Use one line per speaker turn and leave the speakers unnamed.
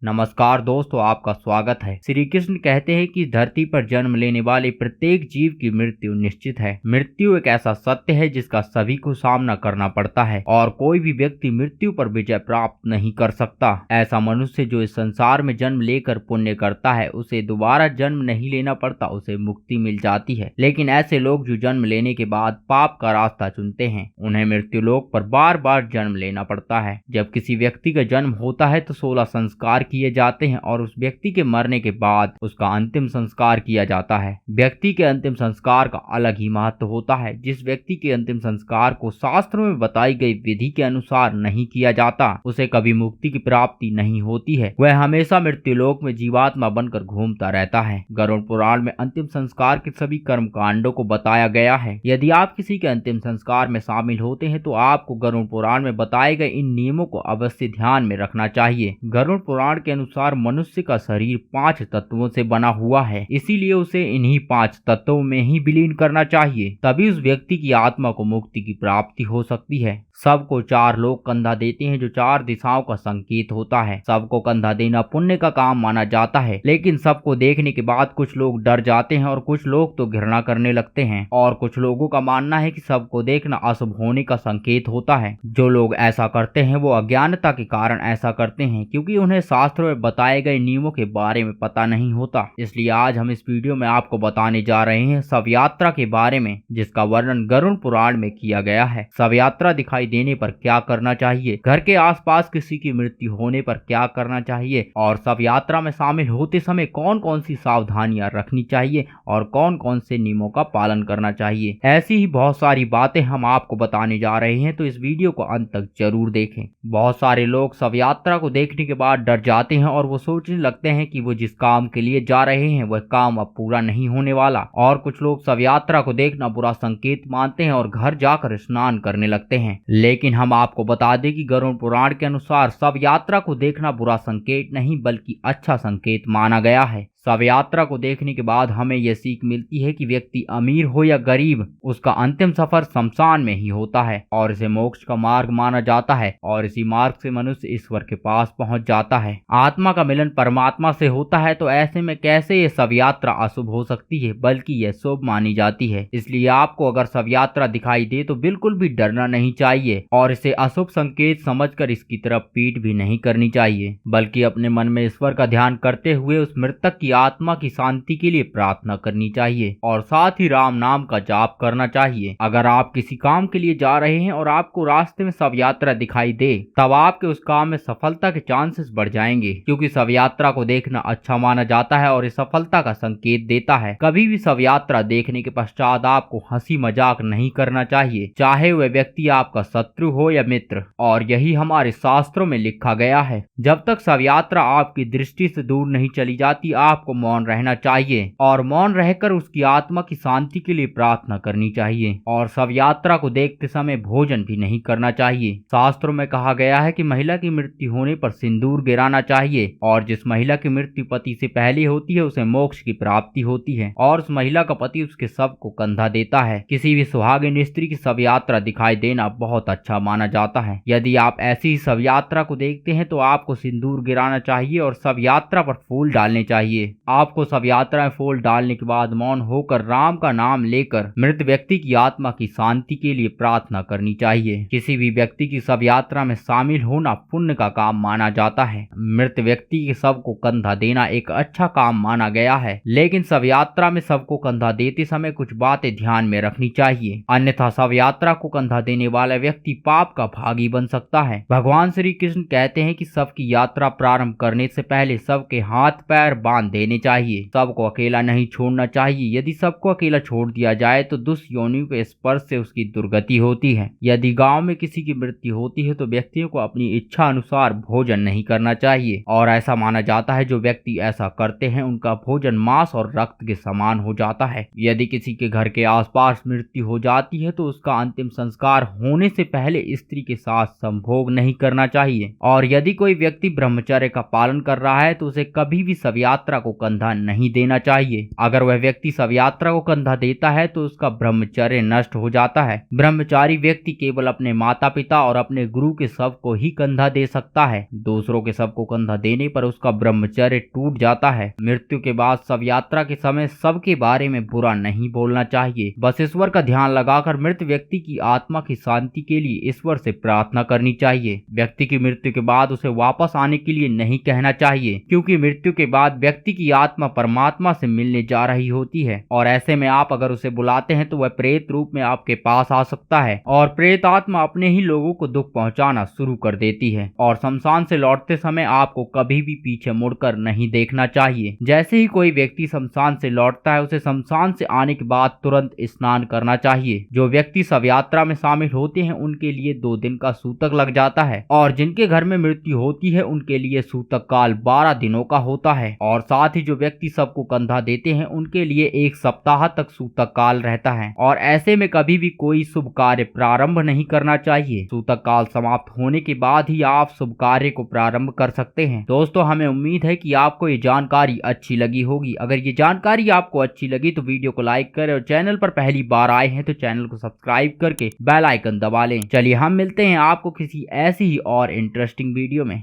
नमस्कार दोस्तों, आपका स्वागत है। श्री कृष्ण कहते हैं कि धरती पर जन्म लेने वाले प्रत्येक जीव की मृत्यु निश्चित है। मृत्यु एक ऐसा सत्य है जिसका सभी को सामना करना पड़ता है और कोई भी व्यक्ति मृत्यु पर विजय प्राप्त नहीं कर सकता। ऐसा मनुष्य जो इस संसार में जन्म लेकर पुण्य करता है उसे दोबारा जन्म नहीं लेना पड़ता, उसे मुक्ति मिल जाती है। लेकिन ऐसे लोग जो जन्म लेने के बाद पाप का रास्ता चुनते हैं उन्हें मृत्यु लोक पर बार बार जन्म लेना पड़ता है। जब किसी व्यक्ति का जन्म होता है तो 16 संस्कार किए जाते हैं और उस व्यक्ति के मरने के बाद उसका अंतिम संस्कार किया जाता है। व्यक्ति के अंतिम संस्कार का अलग ही महत्व होता है। जिस व्यक्ति के अंतिम संस्कार को शास्त्रों में बताई गई विधि के अनुसार नहीं किया जाता उसे कभी मुक्ति की प्राप्ति नहीं होती है। वह हमेशा मृत्युलोक में जीवात्मा बनकर घूमता रहता है। गरुड़ पुराण में अंतिम संस्कार के सभी कर्म कांडों को बताया गया है। यदि आप किसी के अंतिम संस्कार में शामिल होते हैं तो आपको गरुड़ पुराण में बताए गए इन नियमों को अवश्य ध्यान में रखना चाहिए। गरुड़ पुराण के अनुसार मनुष्य का शरीर 5 तत्वों से बना हुआ है, इसीलिए उसे इन्हीं 5 तत्वों में ही विलीन करना चाहिए, तभी उस व्यक्ति की आत्मा को मुक्ति की प्राप्ति हो सकती है। सबको 4 लोग कंधा देते हैं जो 4 दिशाओं का संकेत होता है। सबको कंधा देना पुण्य का काम माना जाता है, लेकिन सबको देखने के बाद कुछ लोग डर जाते हैं और कुछ लोग तो घृणा करने लगते हैं और कुछ लोगों का मानना है कि सबको देखना अशुभ होने का संकेत होता है। जो लोग ऐसा करते हैं वो अज्ञानता के कारण ऐसा करते हैं, क्योंकि उन्हें शास्त्रों में बताए गए नियमों के बारे में पता नहीं होता। इसलिए आज हम इस वीडियो में आपको बताने जा रहे हैं शव यात्रा के बारे में, जिसका वर्णन गरुड़ पुराण में किया गया है। शव यात्रा दिखाई देने पर क्या करना चाहिए, घर के आसपास किसी की मृत्यु होने पर क्या करना चाहिए और शव यात्रा में शामिल होते समय कौन कौन सी सावधानियां रखनी चाहिए और कौन कौन से नियमों का पालन करना चाहिए। ऐसी ही बहुत सारी बातें हम आपको बताने जा रहे हैं, तो इस वीडियो को अंत तक जरूर देखें। बहुत सारे लोग शव यात्रा को देखने के बाद डर जाते हैं और वो सोचने लगते हैं कि वो जिस काम के लिए जा रहे हैं वह काम अब पूरा नहीं होने वाला, और कुछ लोग शव यात्रा को देखना बुरा संकेत मानते हैं और घर जाकर स्नान करने लगते हैं। लेकिन हम आपको बता दें कि गरुड़ पुराण के अनुसार शव यात्रा को देखना बुरा संकेत नहीं बल्कि अच्छा संकेत माना गया है। शव यात्रा को देखने के बाद हमें यह सीख मिलती है कि व्यक्ति अमीर हो या गरीब, उसका अंतिम सफर शमशान में ही होता है और इसे मोक्ष का मार्ग माना जाता है और इसी मार्ग से मनुष्य ईश्वर के पास पहुंच जाता है। आत्मा का मिलन परमात्मा से होता है, तो ऐसे में कैसे ये शव यात्रा अशुभ हो सकती है, बल्कि यह शुभ मानी जाती है। इसलिए आपको अगर शव यात्रा दिखाई दे तो बिल्कुल भी डरना नहीं चाहिए और इसे अशुभ संकेत समझकर इसकी तरफ पीठ भी नहीं करनी चाहिए, बल्कि अपने मन में ईश्वर का ध्यान करते हुए उस मृतक की आत्मा की शांति के लिए प्रार्थना करनी चाहिए और साथ ही राम नाम का जाप करना चाहिए। अगर आप किसी काम के लिए जा रहे हैं और आपको रास्ते में शव यात्रा दिखाई दे, तब आपके उस काम में सफलता के चांसेस बढ़ जाएंगे, क्योंकि शव यात्रा को देखना अच्छा माना जाता है और ये सफलता का संकेत देता है। कभी भी शव यात्रा देखने के पश्चात आपको हंसी मजाक नहीं करना चाहिए, चाहे वह व्यक्ति आपका शत्रु हो या मित्र, और यही हमारे शास्त्रों में लिखा गया है। जब तक शव यात्रा आपकी दृष्टि से दूर नहीं चली जाती आपको मौन रहना चाहिए और मौन रहकर उसकी आत्मा की शांति के लिए प्रार्थना करनी चाहिए। और शव यात्रा को देखते समय भोजन भी नहीं करना चाहिए। शास्त्रों में कहा गया है कि महिला की मृत्यु होने पर सिंदूर गिराना चाहिए और जिस महिला की मृत्यु पति से पहले होती है उसे मोक्ष की प्राप्ति होती है और उस महिला का पति उसके शव को कंधा देता है। किसी भी सुहागिन स्त्री की शव यात्रा दिखाई देना बहुत अच्छा माना जाता है। यदि आप ऐसी ही शव यात्रा को देखते हैं तो आपको सिंदूर गिराना चाहिए और शव यात्रा पर फूल डालने चाहिए। आपको शव यात्रा में फूल डालने के बाद मौन होकर राम का नाम लेकर मृत व्यक्ति की आत्मा की शांति के लिए प्रार्थना करनी चाहिए। किसी भी व्यक्ति की शव यात्रा में शामिल होना पुण्य का काम माना जाता है। मृत व्यक्ति के शव को कंधा देना एक अच्छा काम माना गया है, लेकिन शव यात्रा में शव को कंधा देते समय कुछ बातें ध्यान में रखनी चाहिए, अन्यथा शव यात्रा को कंधा देने वाला व्यक्ति पाप का भागी बन सकता है। भगवान श्री कृष्ण कहते हैं कि शव की यात्रा प्रारंभ करने से पहले शव के हाथ पैर बांध देने चाहिए। सबको अकेला नहीं छोड़ना चाहिए। यदि सबको अकेला छोड़ दिया जाए तो दुष्योनियों के स्पर्श से उसकी दुर्गति होती है। यदि गांव में किसी की मृत्यु होती है तो व्यक्तियों को अपनी इच्छा अनुसार भोजन नहीं करना चाहिए और ऐसा माना जाता है जो व्यक्ति ऐसा करते हैं उनका भोजन मांस और रक्त के समान हो जाता है। यदि किसी के घर के आसपास मृत्यु हो जाती है तो उसका अंतिम संस्कार होने से पहले स्त्री के साथ संभोग नहीं करना चाहिए और यदि कोई व्यक्ति ब्रह्मचर्य का पालन कर रहा है तो उसे कभी भी शव यात्रा को कंधा नहीं देना चाहिए। अगर वह व्यक्ति शव यात्रा को कंधा देता है तो उसका ब्रह्मचर्य नष्ट हो जाता है। ब्रह्मचारी व्यक्ति केवल अपने माता पिता और अपने गुरु के शव को ही कंधा दे सकता है। दूसरों के शव को कंधा देने पर उसका ब्रह्मचर्य टूट जाता है। मृत्यु के बाद शव यात्रा के समय शव के बारे में बुरा नहीं बोलना चाहिए। बस ईश्वर का ध्यान लगाकर मृत व्यक्ति की आत्मा की शांति के लिए ईश्वर से प्रार्थना करनी चाहिए। व्यक्ति की मृत्यु के बाद उसे वापस आने के लिए नहीं कहना चाहिए, क्योंकि मृत्यु के बाद व्यक्ति की आत्मा परमात्मा से मिलने जा रही होती है और ऐसे में आप अगर उसे बुलाते हैं तो वह प्रेत रूप में आपके पास आ सकता है और प्रेत आत्मा अपने ही लोगों को दुख पहुंचाना शुरू कर देती है। और शमशान से लौटते समय आपको कभी भी पीछे मुड़कर नहीं देखना चाहिए। जैसे ही कोई व्यक्ति शमशान से लौटता है उसे शमशान से आने के बाद तुरंत स्नान करना चाहिए। जो व्यक्ति शव यात्रा में शामिल होते हैं उनके लिए 2 दिन का सूतक लग जाता है और जिनके घर में मृत्यु होती है उनके लिए सूतक काल 12 दिनों का होता है और साथ ही जो व्यक्ति सबको कंधा देते हैं उनके लिए 1 सप्ताह तक सूतक काल रहता है और ऐसे में कभी भी कोई शुभ कार्य प्रारंभ नहीं करना चाहिए। सूतक काल समाप्त होने के बाद ही आप शुभ कार्य को प्रारंभ कर सकते हैं। दोस्तों, हमें उम्मीद है कि आपको ये जानकारी अच्छी लगी होगी। अगर ये जानकारी आपको अच्छी लगी तो वीडियो को लाइक करें और चैनल पर पहली बार आए हैं तो चैनल को सब्सक्राइब करके बेल आइकन दबा लें। चलिए हम मिलते हैं आपको किसी ऐसी ही और इंटरेस्टिंग वीडियो में।